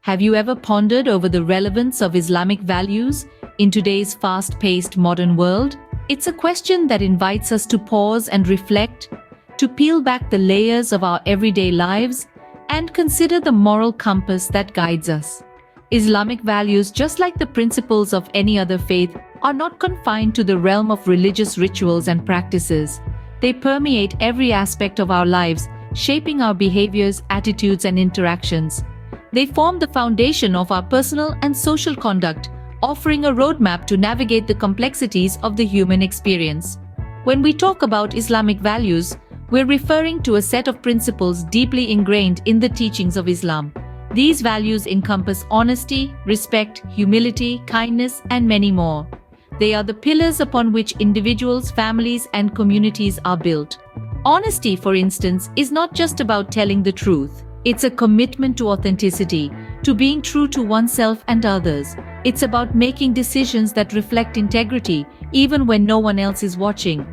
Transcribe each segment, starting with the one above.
Have you ever pondered over the relevance of Islamic values in today's fast-paced modern world? It's a question that invites us to pause and reflect, to peel back the layers of our everyday lives, and consider the moral compass that guides us. Islamic values, just like the principles of any other faith, are not confined to the realm of religious rituals and practices. They permeate every aspect of our lives, shaping our behaviors, attitudes, and interactions. They form the foundation of our personal and social conduct, offering a roadmap to navigate the complexities of the human experience. When we talk about Islamic values, we're referring to a set of principles deeply ingrained in the teachings of Islam. These values encompass honesty, respect, humility, kindness, and many more. They are the pillars upon which individuals, families, and communities are built. Honesty, for instance, is not just about telling the truth. It's a commitment to authenticity, to being true to oneself and others. It's about making decisions that reflect integrity, even when no one else is watching.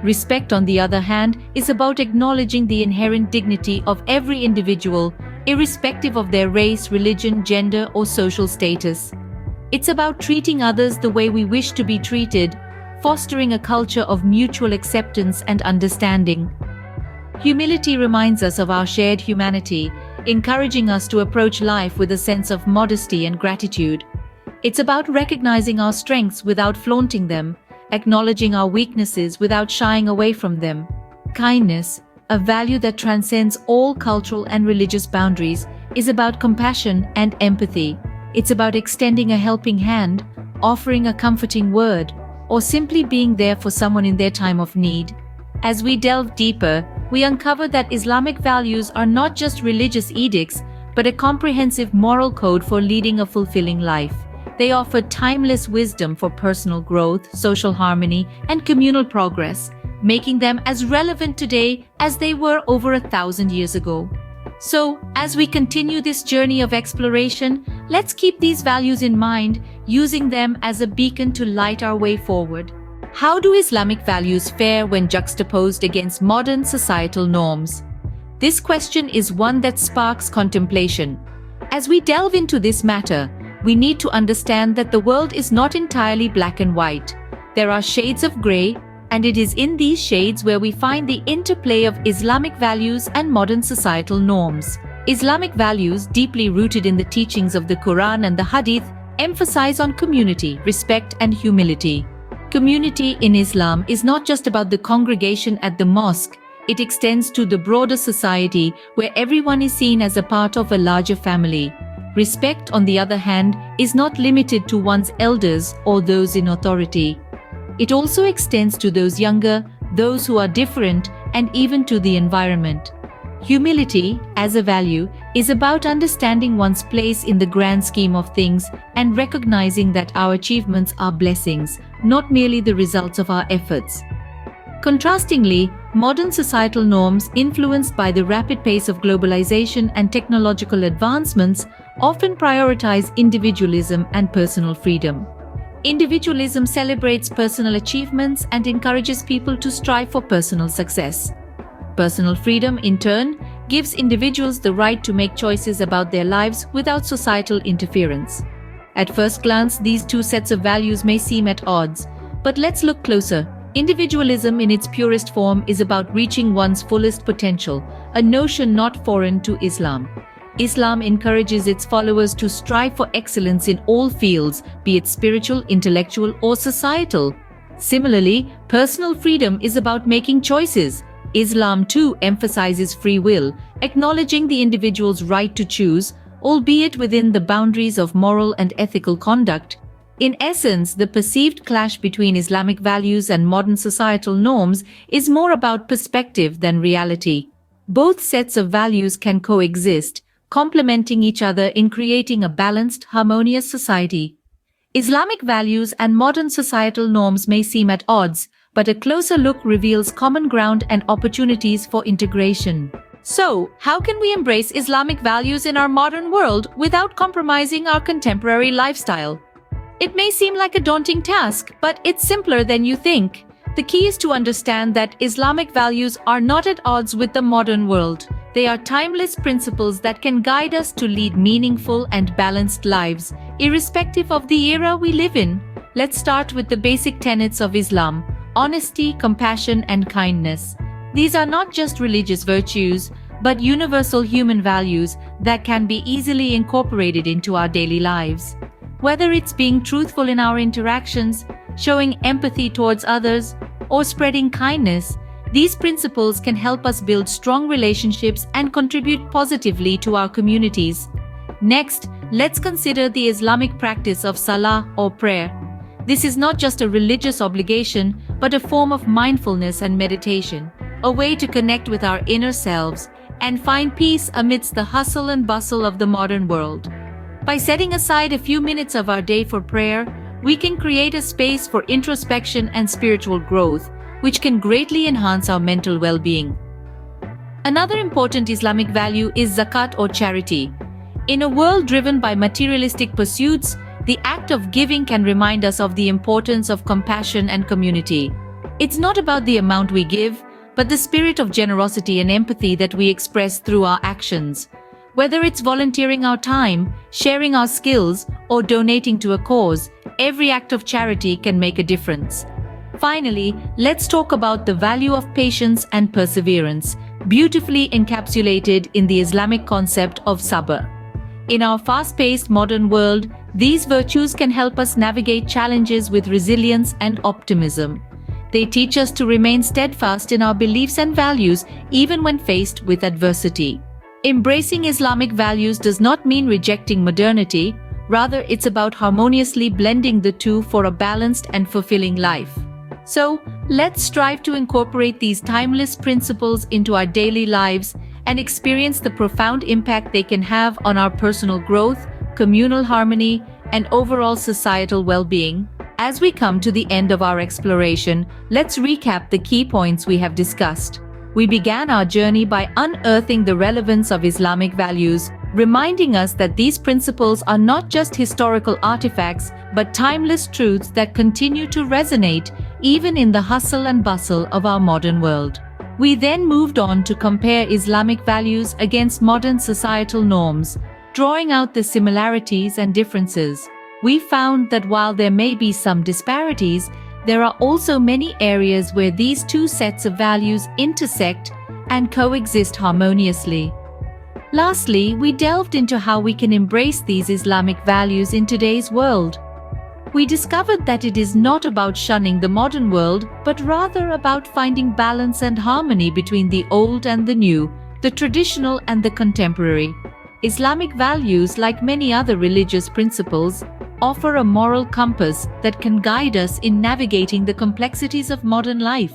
Respect, on the other hand, is about acknowledging the inherent dignity of every individual, irrespective of their race, religion, gender, or social status. It's about treating others the way we wish to be treated, fostering a culture of mutual acceptance and understanding. Humility reminds us of our shared humanity, encouraging us to approach life with a sense of modesty and gratitude. It's about recognizing our strengths without flaunting them, acknowledging our weaknesses without shying away from them. Kindness, a value that transcends all cultural and religious boundaries, is about compassion and empathy. It's about extending a helping hand, offering a comforting word, or simply being there for someone in their time of need. As we delve deeper, we uncover that Islamic values are not just religious edicts, but a comprehensive moral code for leading a fulfilling life. They offer timeless wisdom for personal growth, social harmony, and communal progress, making them as relevant today as they were over 1,000 years ago. So, as we continue this journey of exploration, let's keep these values in mind, using them as a beacon to light our way forward. How do Islamic values fare when juxtaposed against modern societal norms? This question is one that sparks contemplation. As we delve into this matter, we need to understand that the world is not entirely black and white. There are shades of gray, and it is in these shades where we find the interplay of Islamic values and modern societal norms. Islamic values, deeply rooted in the teachings of the Quran and the Hadith, emphasize on community, respect, and humility. Community in Islam is not just about the congregation at the mosque. It extends to the broader society, where everyone is seen as a part of a larger family. Respect, on the other hand, is not limited to one's elders or those in authority. It also extends to those younger, those who are different, and even to the environment. Humility, as a value, is about understanding one's place in the grand scheme of things and recognizing that our achievements are blessings, not merely the results of our efforts. Contrastingly, modern societal norms, influenced by the rapid pace of globalization and technological advancements, often prioritize individualism and personal freedom. Individualism celebrates personal achievements and encourages people to strive for personal success. Personal freedom, in turn, gives individuals the right to make choices about their lives without societal interference. At first glance, these two sets of values may seem at odds, but let's look closer. Individualism in its purest form is about reaching one's fullest potential, a notion not foreign to Islam. Islam encourages its followers to strive for excellence in all fields, be it spiritual, intellectual, or societal. Similarly, personal freedom is about making choices. Islam too emphasizes free will, acknowledging the individual's right to choose, albeit within the boundaries of moral and ethical conduct. In essence, the perceived clash between Islamic values and modern societal norms is more about perspective than reality. Both sets of values can coexist, complementing each other in creating a balanced, harmonious society. Islamic values and modern societal norms may seem at odds, but a closer look reveals common ground and opportunities for integration. So, how can we embrace Islamic values in our modern world without compromising our contemporary lifestyle? It may seem like a daunting task, but it's simpler than you think. The key is to understand that Islamic values are not at odds with the modern world. They are timeless principles that can guide us to lead meaningful and balanced lives, irrespective of the era we live in. Let's start with the basic tenets of Islam: honesty, compassion, and kindness. These are not just religious virtues, but universal human values that can be easily incorporated into our daily lives. Whether it's being truthful in our interactions, showing empathy towards others, or spreading kindness, these principles can help us build strong relationships and contribute positively to our communities. Next, let's consider the Islamic practice of salah or prayer. This is not just a religious obligation, but a form of mindfulness and meditation, a way to connect with our inner selves and find peace amidst the hustle and bustle of the modern world. By setting aside a few minutes of our day for prayer, we can create a space for introspection and spiritual growth, which can greatly enhance our mental well-being. Another important Islamic value is zakat or charity. In a world driven by materialistic pursuits, the act of giving can remind us of the importance of compassion and community. It's not about the amount we give, but the spirit of generosity and empathy that we express through our actions. Whether it's volunteering our time, sharing our skills, or donating to a cause, every act of charity can make a difference. Finally, let's talk about the value of patience and perseverance, beautifully encapsulated in the Islamic concept of sabr. In our fast-paced modern world, these virtues can help us navigate challenges with resilience and optimism. They teach us to remain steadfast in our beliefs and values even when faced with adversity. Embracing Islamic values does not mean rejecting modernity, rather it's about harmoniously blending the two for a balanced and fulfilling life. So, let's strive to incorporate these timeless principles into our daily lives and experience the profound impact they can have on our personal growth, communal harmony, and overall societal well-being. As we come to the end of our exploration, let's recap the key points we have discussed. We began our journey by unearthing the relevance of Islamic values, reminding us that these principles are not just historical artifacts, but timeless truths that continue to resonate even in the hustle and bustle of our modern world. We then moved on to compare Islamic values against modern societal norms, drawing out the similarities and differences. We found that while there may be some disparities, there are also many areas where these two sets of values intersect and coexist harmoniously. Lastly, we delved into how we can embrace these Islamic values in today's world. We discovered that it is not about shunning the modern world, but rather about finding balance and harmony between the old and the new, the traditional and the contemporary. Islamic values, like many other religious principles, offer a moral compass that can guide us in navigating the complexities of modern life.